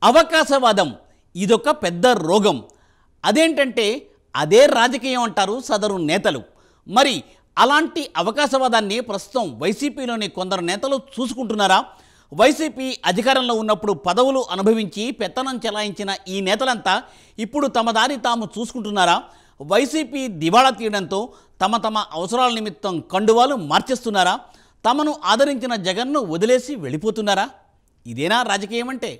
అవకాశవాదం ఇదొక పెద్ద రోగం. అదేంటంటే అదే రాజకీయం అంటారు సదరు నేతలు. మరి అలాంటి అవకాశవాదాన్ని ప్రస్తుతం వైసీపీలోని కొందరు నేతలు చూసుకుంటున్నారా? వైసీపీ అధికారంలో ఉన్నప్పుడు పదవులు అనుభవించి పెత్తనం చెలాయించిన ఈ నేతలంతా ఇప్పుడు తమ దారి తాము చూసుకుంటున్నారా? వైసీపీ దివాళా తీయడంతో తమ అవసరాల నిమిత్తం కండువాలు మార్చేస్తున్నారా? తమను ఆదరించిన జగన్ను వదిలేసి వెళ్ళిపోతున్నారా? ఇదేనా రాజకీయం అంటే?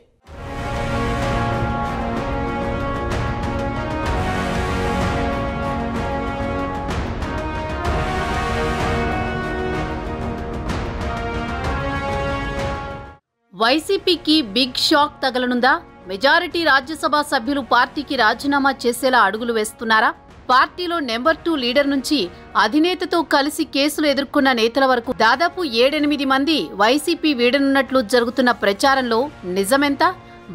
వైసీపీకి బిగ్ షాక్ తగలనుందా? మెజారిటీ రాజ్యసభ సభ్యులు పార్టీకి రాజీనామా చేసేలా అడుగులు వేస్తున్నారా? పార్టీలో నెంబర్ 2 లీడర్ నుంచి అధినేతతో కలిసి కేసులు ఎదుర్కొన్న నేతల వరకు దాదాపు 7-8 మంది వైసీపీ వీడనున్నట్లు జరుగుతున్న ప్రచారంలో నిజమెంత?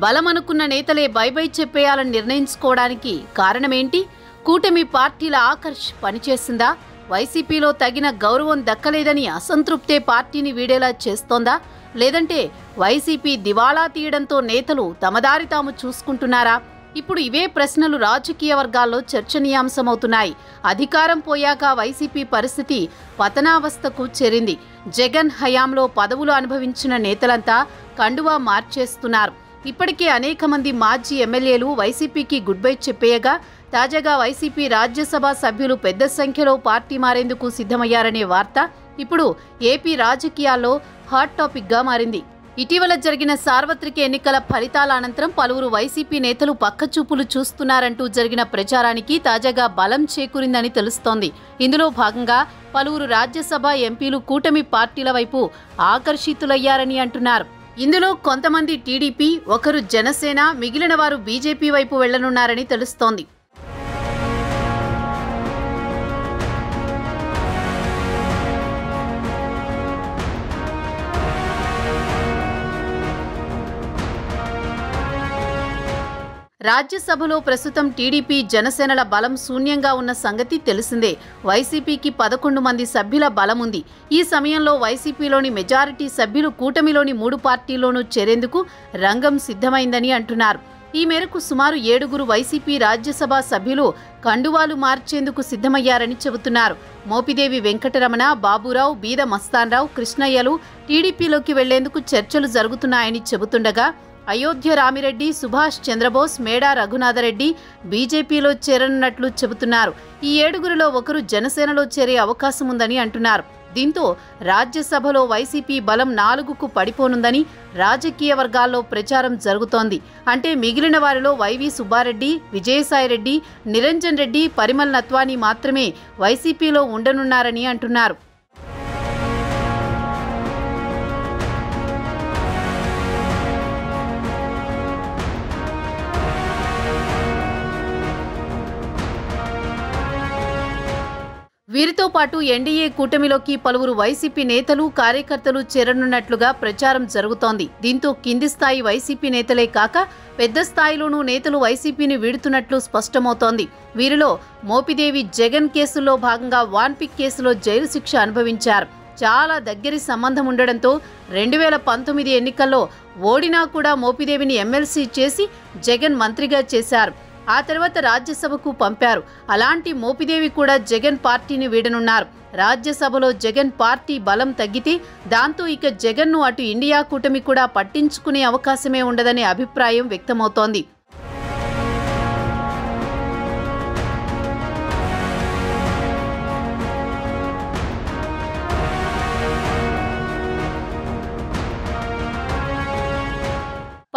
బలమనుకున్న నేతలే బై చెప్పేయాలని నిర్ణయించుకోవడానికి కారణమేంటి? కూటమి పార్టీల ఆకర్ష్ పనిచేసిందా? వైసీపీలో తగిన గౌరవం దక్కలేదని అసంతృప్తే పార్టీని వీడేలా చేస్తోందా? లేదంటే వైసీపీ దివాళా తీయడంతో నేతలు తమదారి తాము చూసుకుంటున్నారా? ఇప్పుడు ఇవే ప్రశ్నలు రాజకీయ వర్గాల్లో చర్చనీయాంశమవుతున్నాయి. అధికారం పోయాక వైసీపీ పరిస్థితి పతనావస్థకు చేరింది. జగన్ హయాంలో పదవులు అనుభవించిన నేతలంతా కండువా మార్చేస్తున్నారు. ఇప్పటికే అనేక మంది మాజీ ఎమ్మెల్యేలు వైసీపీకి గుడ్ బై చెప్పేయగా తాజాగా వైసీపీ రాజ్యసభ సభ్యులు పెద్ద సంఖ్యలో పార్టీ మారేందుకు సిద్ధమయ్యారనే వార్త ఇప్పుడు ఏపీ రాజకీయాల్లో హాట్ టాపిక్గా మారింది. ఇటీవల జరిగిన సార్వత్రిక ఎన్నికల ఫలితాల అనంతరం పలువురు వైసీపీ నేతలు పక్కచూపులు చూస్తున్నారంటూ జరిగిన ప్రచారానికి తాజాగా బలం చేకూరిందని తెలుస్తోంది. ఇందులో భాగంగా పలువురు రాజ్యసభ ఎంపీలు కూటమి పార్టీల వైపు ఆకర్షితులయ్యారని అంటున్నారు. ఇందులో కొంతమంది టీడీపీ, ఒకరు జనసేన, మిగిలిన వారు బీజేపీ వైపు వెళ్లనున్నారని తెలుస్తోంది. రాజ్యసభలో ప్రస్తుతం టీడీపీ, జనసేనల బలం శూన్యంగా ఉన్న సంగతి తెలిసిందే. వైసీపీకి 11 మంది సభ్యుల బలం ఉంది. ఈ సమయంలో వైసీపీలోని మెజారిటీ సభ్యులు కూటమిలోని 3 పార్టీల్లోనూ చేరేందుకు రంగం సిద్ధమైందని అంటున్నారు. ఈ మేరకు సుమారు 7 వైసీపీ రాజ్యసభ సభ్యులు కండువాలు మార్చేందుకు సిద్ధమయ్యారని చెబుతున్నారు. మోపిదేవి వెంకటరమణ, బాబురావు, బీద మస్తాన్రావు, కృష్ణయ్యలు టీడీపీలోకి వెళ్లేందుకు చర్చలు జరుగుతున్నాయని చెబుతుండగా అయోధ్య రామిరెడ్డి, సుభాష్ చంద్రబోస్, మేడా రఘునాథరెడ్డి బీజేపీలో చేరనున్నట్లు చెబుతున్నారు. ఈ 7 ఒకరు జనసేనలో చేరే అవకాశం ఉందని అంటున్నారు. దీంతో రాజ్యసభలో వైసీపీ బలం 4కు పడిపోనుందని రాజకీయ వర్గాల్లో ప్రచారం జరుగుతోంది. అంటే మిగిలిన వారిలో వైవి సుబ్బారెడ్డి, విజయసాయిరెడ్డి, నిరంజన్ రెడ్డి, పరిమల్ నత్వానీ మాత్రమే వైసీపీలో ఉండనున్నారని అంటున్నారు. వీరితో పాటు ఎన్డీఏ కూటమిలోకి పలువురు వైసీపీ నేతలు, కార్యకర్తలు చేరనున్నట్లుగా ప్రచారం జరుగుతోంది. దీంతో కింది స్థాయి వైసీపీ నేతలే కాక పెద్ద స్థాయిలోనూ నేతలు వైసీపీని వీడుతున్నట్లు స్పష్టమవుతోంది. వీరిలో మోపిదేవి జగన్ కేసుల్లో భాగంగా వాన్పిక్ కేసులో జైలు శిక్ష అనుభవించారు. చాలా దగ్గరి సంబంధం ఉండడంతో 2019 ఎన్నికల్లో ఓడినా కూడా మోపిదేవిని ఎమ్మెల్సీ చేసి జగన్ మంత్రిగా చేశారు. ఆ తర్వాత రాజ్యసభకు పంపారు. అలాంటి మోపిదేవి కూడా జగన్ పార్టీని వీడనున్నారు. రాజ్యసభలో జగన్ పార్టీ బలం తగ్గితే దాంతో ఇక జగన్ను అటు ఇండియా కూటమి కూడా పట్టించుకునే అవకాశమే ఉండదనే అభిప్రాయం వ్యక్తమవుతోంది.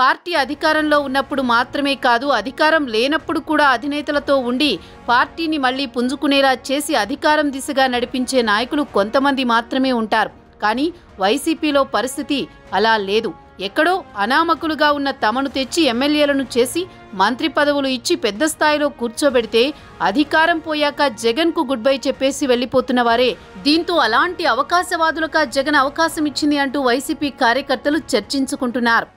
పార్టీ అధికారంలో ఉన్నప్పుడు మాత్రమే కాదు, అధికారం లేనప్పుడు కూడా అధినేతలతో ఉండి పార్టీని మళ్లీ పుంజుకునేలా చేసి అధికారం దిశగా నడిపించే నాయకులు కొంతమంది మాత్రమే ఉంటారు. కానీ వైసీపీలో పరిస్థితి అలా లేదు. ఎక్కడో అనామకులుగా ఉన్న తమను తెచ్చి ఎమ్మెల్యేలను చేసి మంత్రి పదవులు ఇచ్చి పెద్ద స్థాయిలో కూర్చోబెడితే అధికారం పోయాక జగన్కు గుడ్ బై చెప్పేసి వెళ్లిపోతున్న వారే. దీంతో అలాంటి అవకాశవాదులుగా జగన్ అవకాశం ఇచ్చింది అంటూ వైసీపీ కార్యకర్తలు చర్చించుకుంటున్నారు.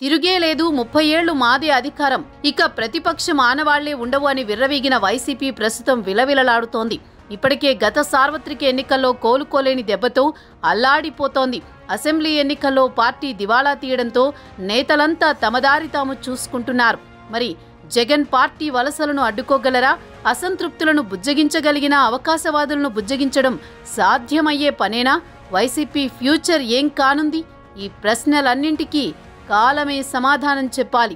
తిరుగే లేదు, 30 ఏళ్లు మాదే అధికారం, ఇక ప్రతిపక్షం ఆనవాళ్లే ఉండవు అని విర్రవీగిన వైసీపీ ప్రస్తుతం విలవిలలాడుతోంది. ఇప్పటికే గత సార్వత్రిక ఎన్నికల్లో కోలుకోలేని దెబ్బతో అల్లాడిపోతోంది. అసెంబ్లీ ఎన్నికల్లో పార్టీ దివాళా తీయడంతో నేతలంతా తమదారి తాము చూసుకుంటున్నారు. మరి జగన్ పార్టీ వలసలను అడ్డుకోగలరా? అసంతృప్తులను బుజ్జగించగలిగిన అవకాశవాదులను బుజ్జగించడం సాధ్యమయ్యే పనేనా? వైసీపీ ఫ్యూచర్ ఏం కానుంది? ఈ ప్రశ్నలన్నింటికీ కాలమే సమాధానం చెప్పాలి.